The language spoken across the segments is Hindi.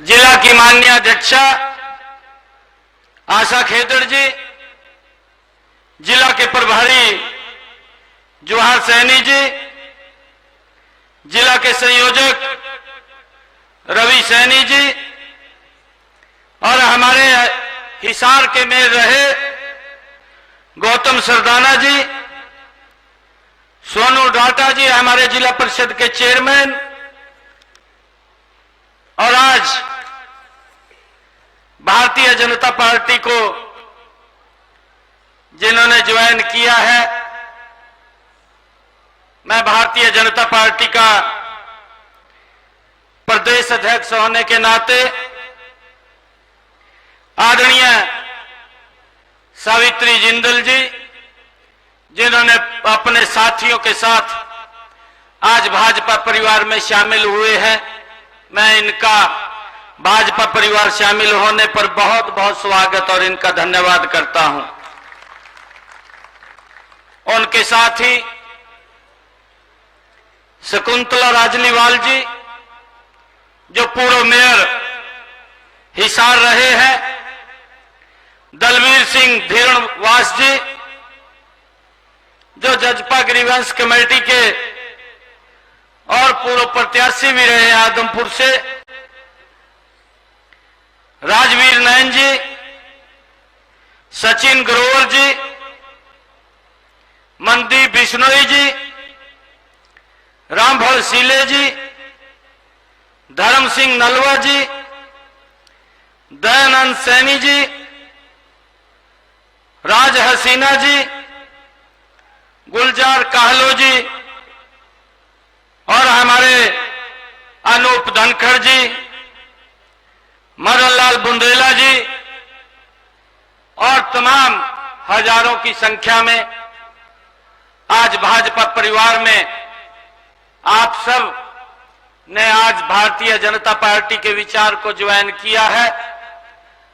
जिला की माननीय अध्यक्षा आशा खेदड़ जी, जिला के प्रभारी जोहार सैनी जी, जिला के संयोजक रवि सैनी जी और हमारे हिसार के मेयर रहे गौतम सरदाना जी, सोनू डाटा जी हमारे जिला परिषद के चेयरमैन, और आज भारतीय जनता पार्टी को जिन्होंने ज्वाइन किया है, मैं भारतीय जनता पार्टी का प्रदेश अध्यक्ष होने के नाते आदरणीय सावित्री जिंदल जी, जिन्होंने अपने साथियों के साथ आज भाजपा परिवार में शामिल हुए हैं, मैं इनका भाजपा परिवार शामिल होने पर बहुत बहुत स्वागत और इनका धन्यवाद करता हूं। उनके साथ ही शकुंतला राजलीवाल जी, जो पूर्व मेयर हिसार रहे हैं, दलवीर सिंह धीरणवास जी, जो जजपा ग्रीवेंस कमेटी के और पूर्व प्रत्याशी भी रहे आदमपुर से, राजवीर नयन जी, सचिन ग्रोवर जी, मनदीप बिश्नोई जी, रामभर सीले जी, धर्म सिंह नलवा जी, दयानंद सैनी जी, राज हसीना जी, गुलजार काहलो जी और हमारे अनूप धनखड़ जी, मदनलाल बुंदेला जी और तमाम हजारों की संख्या में आज भाजपा परिवार में आप सब ने आज भारतीय जनता पार्टी के विचार को ज्वाइन किया है।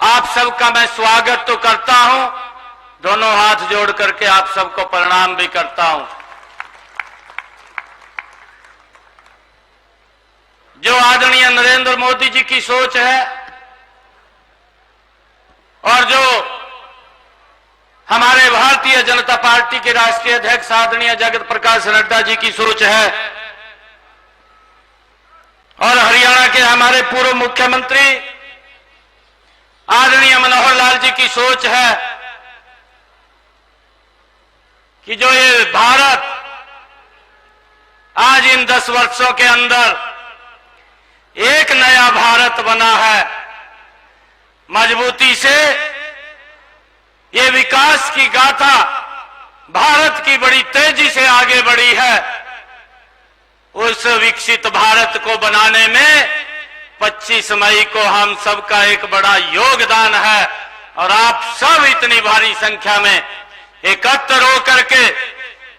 आप सबका मैं स्वागत तो करता हूं, दोनों हाथ जोड़ करके आप सबको प्रणाम भी करता हूं। जो आदरणीय नरेंद्र मोदी जी की सोच है और जो हमारे भारतीय जनता पार्टी के राष्ट्रीय अध्यक्ष आदरणीय जगत प्रकाश नड्डा जी की सोच है और हरियाणा के हमारे पूर्व मुख्यमंत्री आदरणीय मनोहर लाल जी की सोच है कि जो ये भारत आज इन 10 वर्षों के अंदर एक नया भारत बना है, मजबूती से ये विकास की गाथा भारत की बड़ी तेजी से आगे बढ़ी है। उस विकसित भारत को बनाने में 25 मई को हम सबका एक बड़ा योगदान है और आप सब इतनी भारी संख्या में एकत्र होकर के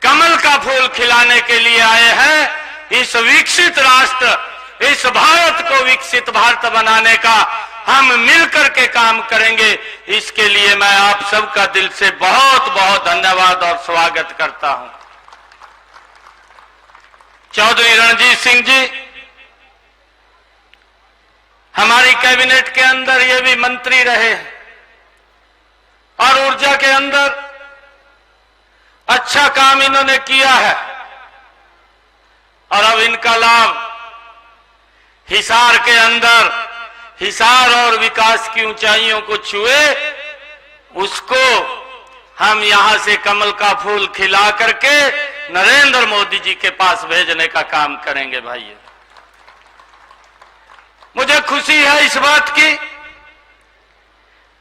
कमल का फूल खिलाने के लिए आए हैं। इस विकसित राष्ट्र, इस भारत को विकसित भारत बनाने का हम मिलकर के काम करेंगे। इसके लिए मैं आप सबका दिल से बहुत बहुत धन्यवाद और स्वागत करता हूं। चौधरी रणजीत सिंह जी हमारी कैबिनेट के अंदर ये भी मंत्री रहे और ऊर्जा के अंदर अच्छा काम इन्होंने किया है और अब इनका लाभ हिसार के अंदर, हिसार और विकास की ऊंचाइयों को छुए, उसको हम यहां से कमल का फूल खिला करके नरेंद्र मोदी जी के पास भेजने का काम करेंगे। भाइयों, मुझे खुशी है इस बात की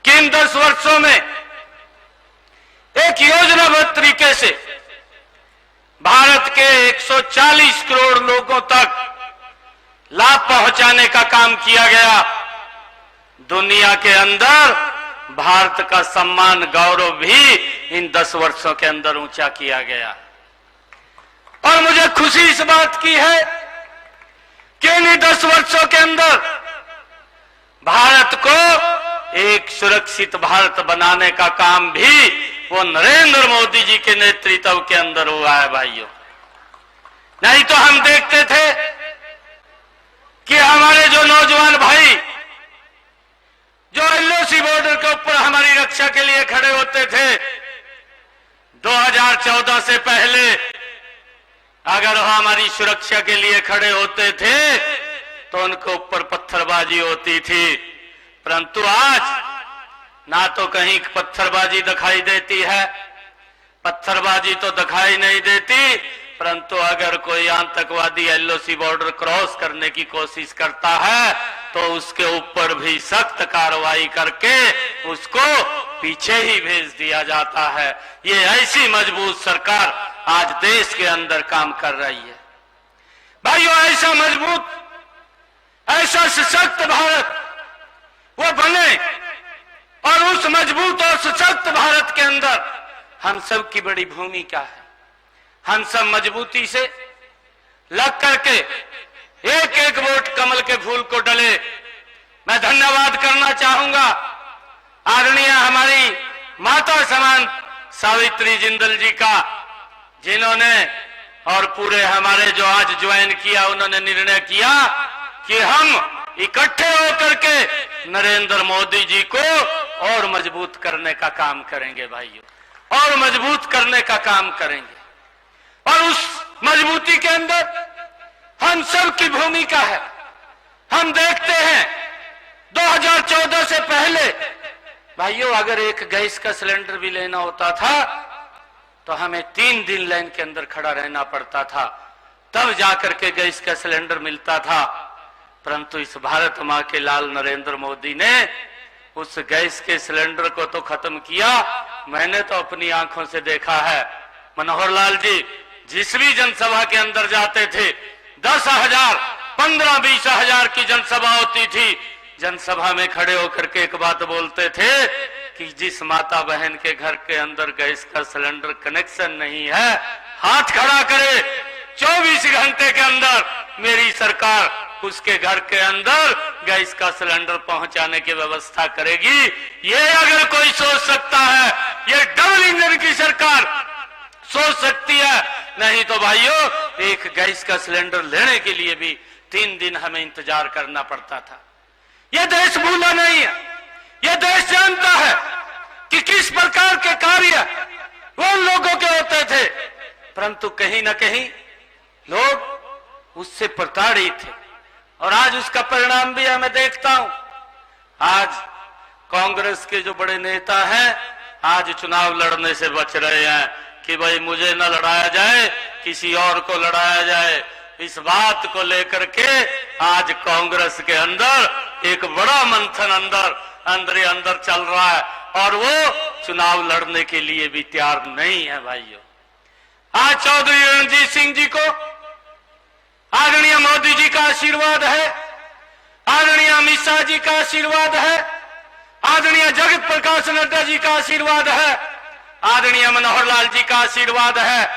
कि इन 10 वर्षों में एक योजनाबद्ध तरीके से भारत के 140 करोड़ लोगों तक लाभ पहुंचाने का काम किया गया। दुनिया के अंदर भारत का सम्मान, गौरव भी इन 10 वर्षों के अंदर ऊंचा किया गया और मुझे खुशी इस बात की है कि इन 10 वर्षों के अंदर भारत को एक सुरक्षित भारत बनाने का काम भी वो नरेंद्र मोदी जी के नेतृत्व के अंदर हुआ है। भाइयों, नहीं तो हम देखते थे कि हमारे जो नौजवान भाई 2014 से पहले अगर वो हमारी सुरक्षा के लिए खड़े होते थे तो उनके ऊपर पत्थरबाजी होती थी, परंतु आज ना तो कहीं पत्थरबाजी दिखाई देती है, पत्थरबाजी तो दिखाई नहीं देती, परंतु अगर कोई आतंकवादी एलओसी बॉर्डर क्रॉस करने की कोशिश करता है तो उसके ऊपर भी सख्त कार्रवाई करके उसको पीछे ही भेज दिया जाता है। ये ऐसी मजबूत सरकार आज देश के अंदर काम कर रही है। भाइयों, ऐसा मजबूत, ऐसा सशक्त भारत वो बने, और उस मजबूत और सशक्त भारत के अंदर हम सब की बड़ी भूमिका है। हम सब मजबूती से लग करके एक एक वोट कमल के फूल को डले। मैं धन्यवाद करना चाहूंगा आदरणीय हमारी माता समान सावित्री जिंदल जी का, जिन्होंने और पूरे हमारे जो आज ज्वाइन किया, उन्होंने निर्णय किया कि हम इकट्ठे होकर के नरेंद्र मोदी जी को और मजबूत करने का काम करेंगे भाइयों, और मजबूत करने का काम करेंगे। और उस मजबूती के अंदर हम सब की भूमिका है। हम देखते हैं 2014 से पहले भाइयों, अगर एक गैस का सिलेंडर भी लेना होता था तो हमें 3 दिन लाइन के अंदर खड़ा रहना पड़ता था, तब जाकर के गैस का सिलेंडर मिलता था। परंतु इस भारत मां के लाल नरेंद्र मोदी ने उस गैस के सिलेंडर को तो खत्म किया। मैंने तो अपनी आंखों से देखा है, मनोहर लाल जी जिस भी जनसभा के अंदर जाते थे 10,000, 15, 20,000 की जनसभा होती थी, जनसभा में खड़े होकर के एक बात बोलते थे कि जिस माता बहन के घर के अंदर गैस का सिलेंडर कनेक्शन नहीं है, हाथ खड़ा करे, 24 घंटे के अंदर मेरी सरकार उसके घर के अंदर गैस का सिलेंडर पहुंचाने की व्यवस्था करेगी। ये अगर कोई सोच सकता है, ये डबल इंजन की सरकार सोच सकती है। नहीं तो भाइयों, एक गैस का सिलेंडर लेने के लिए भी 3 दिन हमें इंतजार करना पड़ता था। यह देश भूला नहीं है, यह देश जानता है कि किस प्रकार के कार्य वो लोगों के होते थे, परंतु कहीं ना कहीं लोग उससे प्रताड़ित थे, और आज उसका परिणाम भी मैं देखता हूं। आज कांग्रेस के जो बड़े नेता हैं आज चुनाव लड़ने से बच रहे हैं कि भाई मुझे न लड़ाया जाए, किसी और को लड़ाया जाए। इस बात को लेकर के आज कांग्रेस के अंदर एक बड़ा मंथन अंदर चल रहा है, और वो चुनाव लड़ने के लिए भी तैयार नहीं है भाइयों। आज चौधरी रणजीत सिंह जी को आदरणीय मोदी जी का आशीर्वाद है, आदरणीय अमित शाह जी का आशीर्वाद है, आदरणीय जगत प्रकाश नड्डा जी का आशीर्वाद है, आदरणीय मनोहर लाल जी का आशीर्वाद है,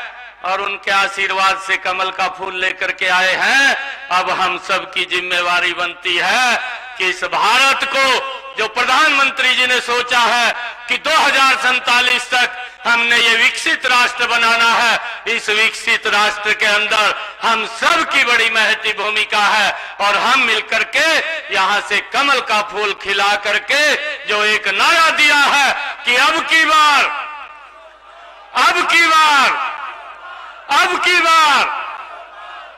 और उनके आशीर्वाद से कमल का फूल लेकर के आए हैं। अब हम सब की जिम्मेवारी बनती है कि इस भारत को जो प्रधानमंत्री जी ने सोचा है कि 2047 तक हमने ये विकसित राष्ट्र बनाना है, इस विकसित राष्ट्र के अंदर हम सब की बड़ी महती भूमिका है, और हम मिलकर के यहां से कमल का फूल खिला करके जो एक नारा दिया है कि अब की बार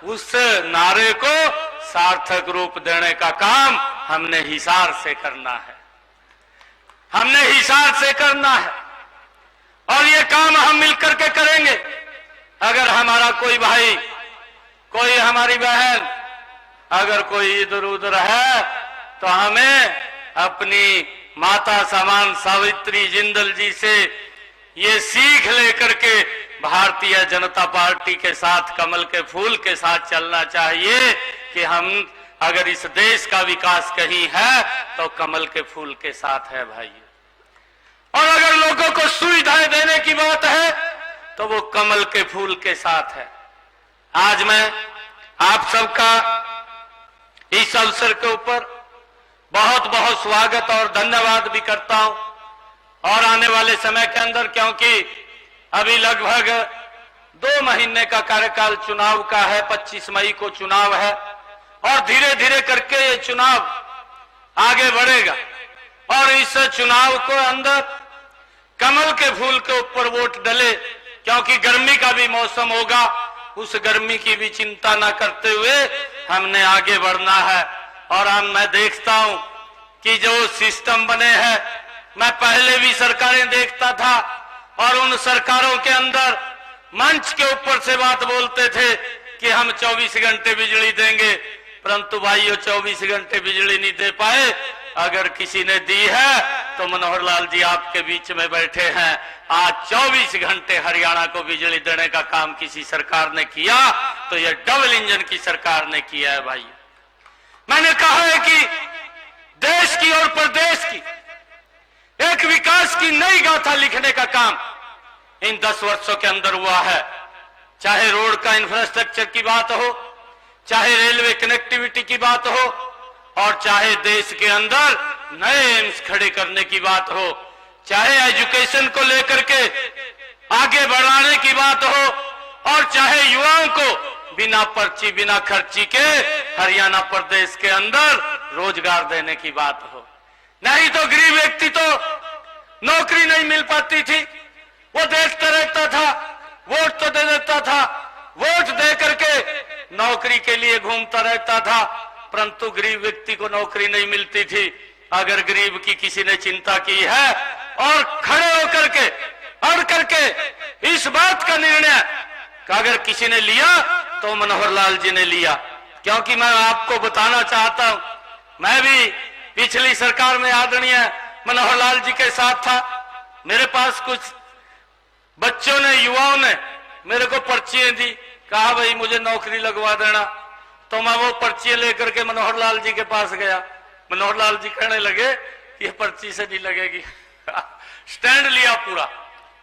उस नारे को सार्थक रूप देने का काम हमने हिसार से करना है, हमने हिसार से करना है, और ये काम हम मिलकर के करेंगे। अगर हमारा कोई भाई, कोई हमारी बहन अगर कोई इधर उधर है तो हमें अपनी माता समान सावित्री जिंदल जी से ये सीख लेकर के भारतीय जनता पार्टी के साथ, कमल के फूल के साथ चलना चाहिए कि हम अगर इस देश का विकास कहीं है तो कमल के फूल के साथ है भाई। और अगर लोगों को सुविधाएं देने की बात है तो वो कमल के फूल के साथ है। आज मैं आप सबका इस अवसर के ऊपर बहुत बहुत स्वागत और धन्यवाद भी करता हूं, और आने वाले समय के अंदर, क्योंकि अभी लगभग 2 महीने का कार्यकाल चुनाव का है, 25 मई को चुनाव है, और धीरे धीरे करके ये चुनाव आगे बढ़ेगा, और इस चुनाव को अंदर कमल के फूल के ऊपर वोट डले, क्योंकि गर्मी का भी मौसम होगा, उस गर्मी की भी चिंता न करते हुए हमने आगे बढ़ना है। और मैं देखता हूं कि जो सिस्टम बने हैं, मैं पहले भी सरकारें देखता था और उन सरकारों के अंदर मंच के ऊपर से बात बोलते थे कि हम 24 घंटे बिजली देंगे, परंतु भाइयों 24 घंटे बिजली नहीं दे पाए। अगर किसी ने दी है तो मनोहर लाल जी आपके बीच में बैठे हैं। आज 24 घंटे हरियाणा को बिजली देने का काम किसी सरकार ने किया तो यह डबल इंजन की सरकार ने किया है। भाई मैंने कहा है कि देश की और प्रदेश की एक विकास की नई गाथा लिखने का काम इन 10 वर्षों के अंदर हुआ है। चाहे रोड का इंफ्रास्ट्रक्चर की बात हो, चाहे रेलवे कनेक्टिविटी की बात हो, और चाहे देश के अंदर नए एम्स खड़े करने की बात हो, चाहे एजुकेशन को लेकर के आगे बढ़ाने की बात हो, और चाहे युवाओं को बिना पर्ची बिना खर्ची के हरियाणा प्रदेश के अंदर रोजगार देने की बात हो। नहीं तो गरीब व्यक्ति तो नौकरी नहीं मिल पाती थी, वो देखता रहता था, वोट तो दे देता था, वोट दे करके नौकरी के लिए घूमता रहता था, परंतु गरीब व्यक्ति को नौकरी नहीं मिलती थी। अगर गरीब की किसी ने चिंता की है और खड़े होकर के अड़ करके इस बात का निर्णय अगर किसी ने लिया तो मनोहर लाल जी ने लिया। क्योंकि मैं आपको बताना चाहता हूं, मैं भी पिछली सरकार में आदरणीय मनोहर लाल जी के साथ था। मेरे पास कुछ बच्चों ने, युवाओं ने मेरे को पर्चियां दी, कहा भाई मुझे नौकरी लगवा देना। तो मैं वो पर्चियां लेकर के मनोहर लाल जी के पास गया। मनोहर लाल जी कहने लगे कि ये पर्ची से नहीं लगेगी। स्टैंड लिया पूरा।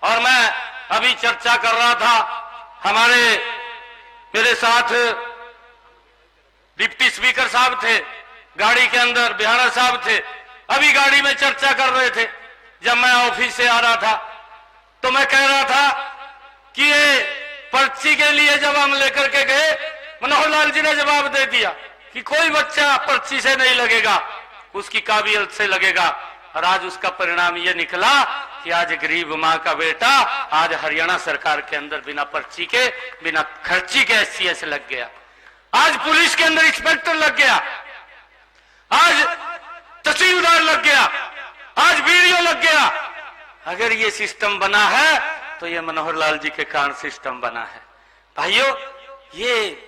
और मैं अभी चर्चा कर रहा था, मेरे साथ डिप्टी स्पीकर साहब थे, गाड़ी के अंदर बिहारा साहब थे, अभी गाड़ी में चर्चा कर रहे थे। जब मैं ऑफिस से आ रहा था तो मैं कह रहा था कि ये पर्ची के लिए जब हम लेकर के गए, मनोहर लाल जी ने जवाब दे दिया कि कोई बच्चा पर्ची से नहीं लगेगा, उसकी काबिलियत से लगेगा। और आज उसका परिणाम यह निकला कि आज गरीब मां का बेटा आज हरियाणा सरकार के अंदर बिना पर्ची के बिना खर्ची के SCS लग गया। आज पुलिस के अंदर इंस्पेक्टर लग गया, आज तहसीलदार लग गया, आज BDO लग गया। अगर ये सिस्टम बना है तो ये मनोहर लाल जी के कारण सिस्टम बना है। भाइयों, ये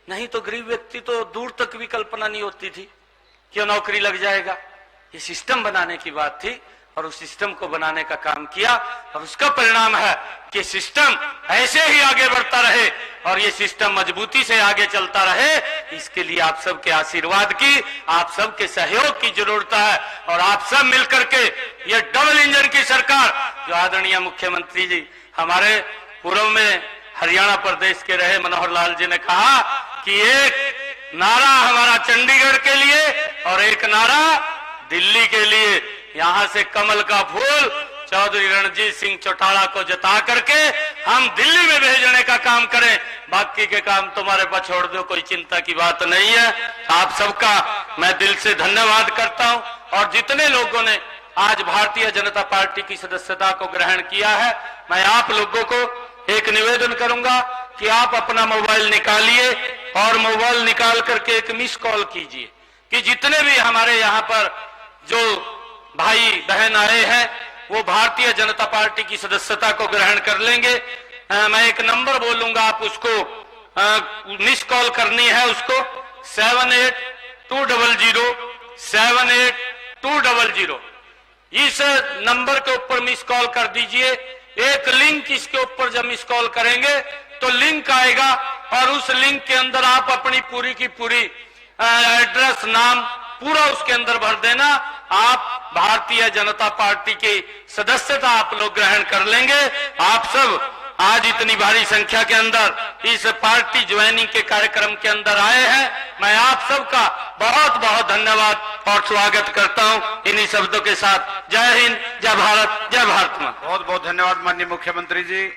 नहीं तो गरीब व्यक्ति तो दूर तक भी कल्पना नहीं होती थी कि नौकरी लग जाएगा। ये सिस्टम बनाने की बात थी और उस सिस्टम को बनाने का काम किया और उसका परिणाम है कि सिस्टम ऐसे ही आगे बढ़ता रहे और ये सिस्टम मजबूती से आगे चलता रहे। इसके लिए आप सबके आशीर्वाद की, आप सबके सहयोग की जरूरत है। और आप सब मिलकर के ये डबल इंजन की सरकार जो आदरणीय मुख्यमंत्री जी हमारे पूर्व में हरियाणा प्रदेश के रहे मनोहर लाल जी ने कहा कि एक नारा हमारा चंडीगढ़ के लिए और एक नारा दिल्ली के लिए। यहां से कमल का फूल चौधरी रणजीत सिंह चौटाला को जता करके हम दिल्ली में भेजने का काम करें। बाकी के काम तुम्हारे पास छोड़ दो, कोई चिंता की बात नहीं है। आप सबका मैं दिल से धन्यवाद करता हूं। और जितने लोगों ने आज भारतीय जनता पार्टी की सदस्यता को ग्रहण किया है, मैं आप लोगों को एक निवेदन करूंगा कि आप अपना मोबाइल निकालिए और मोबाइल निकाल करके एक मिस कॉल कीजिए कि जितने भी हमारे यहाँ पर जो भाई बहन आए हैं वो भारतीय जनता पार्टी की सदस्यता को ग्रहण कर लेंगे। मैं एक नंबर बोलूंगा, आप उसको मिस कॉल करनी है, उसको 7820078200। इस नंबर के ऊपर मिस कॉल कर दीजिए। एक लिंक इसके ऊपर जब मिस कॉल करेंगे तो लिंक आएगा और उस लिंक के अंदर आप अपनी पूरी की पूरी एड्रेस, नाम पूरा उसके अंदर भर देना। आप भारतीय जनता पार्टी की सदस्यता आप लोग ग्रहण कर लेंगे। आप सब आज इतनी भारी संख्या के अंदर इस पार्टी ज्वाइनिंग के कार्यक्रम के अंदर आए हैं। मैं आप सबका बहुत बहुत धन्यवाद और स्वागत करता हूं इन्हीं शब्दों के साथ। जय हिंद, जय भारत, जय भारत मां। बहुत बहुत धन्यवाद माननीय मुख्यमंत्री जी।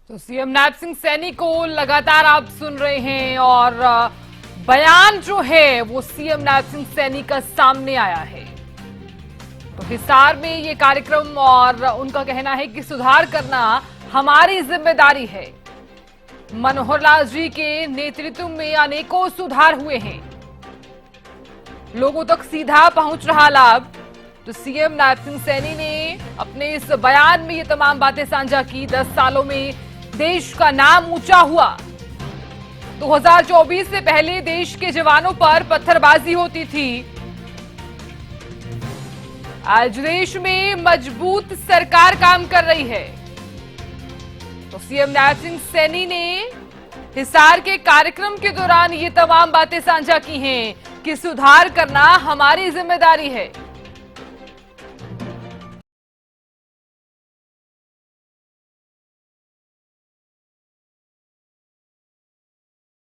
तो सीएम नायब सिंह सैनी को लगातार आप सुन रहे हैं और बयान जो है वो सीएम नायब सिंह सैनी का सामने आया है। तो हिसार में ये कार्यक्रम और उनका कहना है कि सुधार करना हमारी जिम्मेदारी है। मनोहर लाल जी के नेतृत्व में अनेकों सुधार हुए हैं, लोगों तक सीधा पहुंच रहा लाभ। तो सीएम नायब सिंह सैनी ने अपने इस बयान में ये तमाम बातें साझा की। 10 सालों में देश का नाम ऊंचा हुआ। 2024 से पहले देश के जवानों पर पत्थरबाजी होती थी। आज देश में मजबूत सरकार काम कर रही है। तो सीएम नायब सिंह सैनी ने हिसार के कार्यक्रम के दौरान ये तमाम बातें साझा की हैं कि सुधार करना हमारी जिम्मेदारी है।